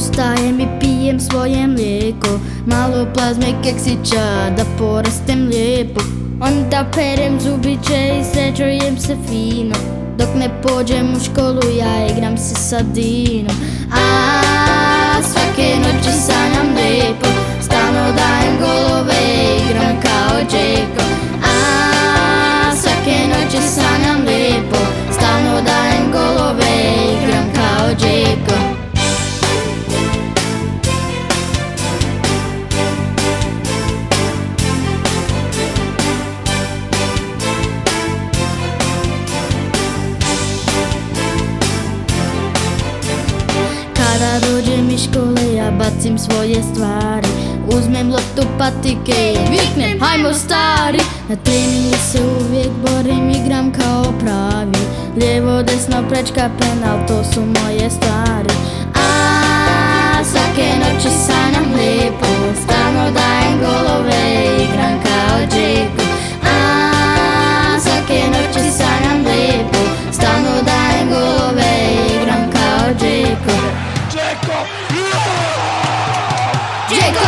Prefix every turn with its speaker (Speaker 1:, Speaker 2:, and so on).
Speaker 1: Ustajem i pijem svoje mlijeko, malo plazme keksića da porastem lijepo. Onda perem zubiće i sređujem se fino, dok ne pođem u školu ja igram se sa Dinom. Svake noći sanjam lijepo, stalno dajem golove, igram kao Džeko. Svake noći sanjam lijepo, stalno dajem golove, igram kao Džeko. Kada dođem iz škole ja bacim svoje stvari, uzmem loptu, patike i viknem hajmo stari. Na treningu se uvijek borim, igram kao pravi, lijevo, desno, prečka, penal, to su moje stvari. Svake noći sanjam lijepo, stalno dajem golove, igram kao Džeko. Svake noći sanjam lijepo, stalno dajem golove, igram kao Džeko.
Speaker 2: Džeko!
Speaker 1: Džeko!